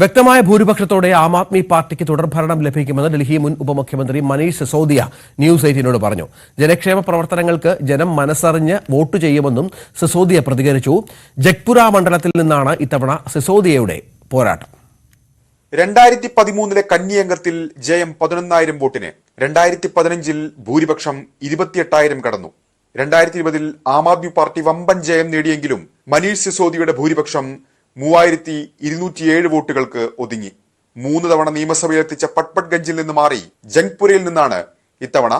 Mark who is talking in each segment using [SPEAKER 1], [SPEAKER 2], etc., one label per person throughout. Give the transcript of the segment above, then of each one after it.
[SPEAKER 1] വ്യക്തമായ ഭൂരിപക്ഷത്തോടെ ആം ആദ്മി പാർട്ടിക്ക് തുടർഭരണം ലഭിക്കുമെന്ന് ഡൽഹി മുൻ ഉപമുഖ്യമന്ത്രി മനീഷ് സിസോദിയ ന്യൂസ് 18നോട് പറഞ്ഞു. ജനക്ഷേമ പ്രവർത്തനങ്ങൾക്ക് ജനം മനസ്സറിഞ്ഞ് വോട്ട് ചെയ്യുമെന്നും സിസോദിയ പ്രതികരിച്ചു. ജഗ്പുര മണ്ഡലത്തിൽ നിന്നാണ് ഇത്തവണ സിസോദിയയുടെ പോരാട്ടം.
[SPEAKER 2] 2013 കന്നി അംഗത്തിൽ ജയം 11,000 വോട്ടിന്. 2015 ഭൂരിപക്ഷം 28,000 കടന്നു. 2020 ആം ആദ്മി പാർട്ടി വമ്പൻ ജയം നേടിയെങ്കിലും മനീഷ് സിസോദിയയുടെ ഭൂരിപക്ഷം 3,207 വോട്ടുകൾക്ക് ഒതുങ്ങി. 3 തവണ നിയമസഭയിലെത്തിച്ച പട്പട്ഗഞ്ചിൽ നിന്ന് മാറി ജംഗ്പുരയിൽ നിന്നാണ് ഇത്തവണ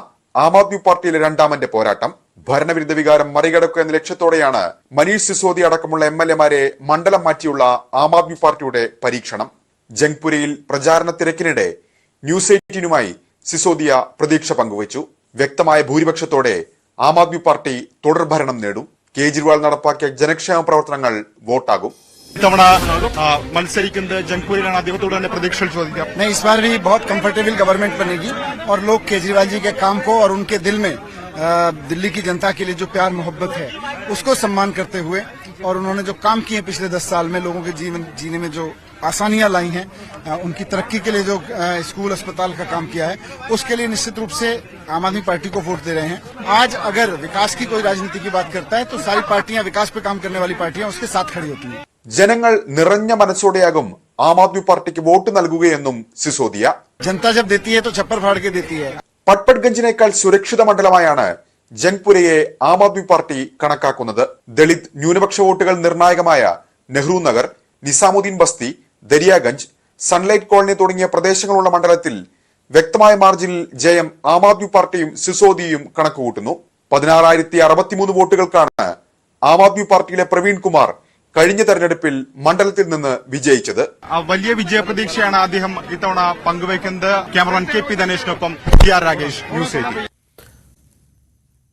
[SPEAKER 2] ആം ആദ്മി പാർട്ടിയിലെ രണ്ടാമന്റെ പോരാട്ടം. ഭരണവിരുദ്ധ വികാരം മറികടക്കുക എന്ന ലക്ഷ്യത്തോടെയാണ് മനീഷ് സിസോദിയ അടക്കമുള്ള MLA-മാരെ മണ്ഡലം മാറ്റിയുള്ള ആം ആദ്മി പാർട്ടിയുടെ പരീക്ഷണം. ജംഗ്പുരയിൽ പ്രചാരണ തിരക്കിനിടെ ന്യൂസ് 18നുമായി സിസോദിയ പ്രതീക്ഷ പങ്കുവച്ചു. വ്യക്തമായ ഭൂരിപക്ഷത്തോടെ ആം ആദ്മി പാർട്ടി തുടർഭരണം നേടും. കേജ്രിവാൾ നടപ്പാക്കിയ ജനക്ഷേമ പ്രവർത്തനങ്ങൾ വോട്ടാകും.
[SPEAKER 3] इतवणा मत्सरिकंद जंगपुरीलाना അദ്ദേഹത്തോട് തന്നെ പ്രതീക്ഷകൾ ചോദിക്കാം.
[SPEAKER 4] नहीं, इस बार भी बहुत कंफर्टेबल गवर्नमेंट बनेगी और लोग केजरीवाल जी के काम को और उनके दिल में दिल्ली की जनता के लिए जो प्यार मोहब्बत है उसको सम्मान करते हुए और उन्होंने जो काम किए पिछले 10 साल में लोगों के जीवन जीने में जो आसानियां लाई हैं, उनकी तरक्की के लिए जो स्कूल अस्पताल का काम किया है उसके लिए निश्चित रूप से आम आदमी पार्टी को वोट दे रहे हैं. आज अगर विकास की कोई राजनीति की बात करता है तो सारी पार्टियां विकास पे काम करने वाली पार्टियां उसके साथ खड़ी होती हैं.
[SPEAKER 2] ജനങ്ങൾ നിറഞ്ഞ മനസ്സോടെയാകും ആം ആദ്മി പാർട്ടിക്ക് വോട്ട് നൽകുകയെന്നും സിസോദിയ.
[SPEAKER 4] जनता जब देती है तो छप्पर फाड़ के देती है.
[SPEAKER 2] പട്പട്ഗഞ്ചിനേക്കാൾ സുരക്ഷിത മണ്ഡലമായാണ് ജംഗ്പുരയെ ആം ആദ്മി പാർട്ടി കണക്കാക്കുന്നത്. ദളിത് ന്യൂനപക്ഷ വോട്ടുകൾ നിർണായകമായ നെഹ്റു നഗർ, നിസാമുദ്ദീൻ ബസ്തി, ദരിയാഗഞ്ച്, സൺലൈറ്റ് കോളനി തുടങ്ങിയ പ്രദേശങ്ങളുള്ള മണ്ഡലത്തിൽ വ്യക്തമായ മാർജിനിൽ ജയം ആം ആദ്മി പാർട്ടിയും സിസോദിയയും കണക്കുകൂട്ടുന്നു. 16,063 വോട്ടുകൾക്കാണ് ആം ആദ്മി പാർട്ടിയിലെ പ്രവീൺ കുമാർ കഴിഞ്ഞ തെരഞ്ഞെടുപ്പിൽ മണ്ഡലത്തിൽ നിന്ന് വിജയിച്ചത്.
[SPEAKER 3] വലിയ വിജയപ്രതീക്ഷയാണ് അദ്ദേഹം ഇത്തവണ പങ്കുവയ്ക്കുന്നത്. Cameraman KP ധനേഷിനൊപ്പം TR Ragesh, news 18.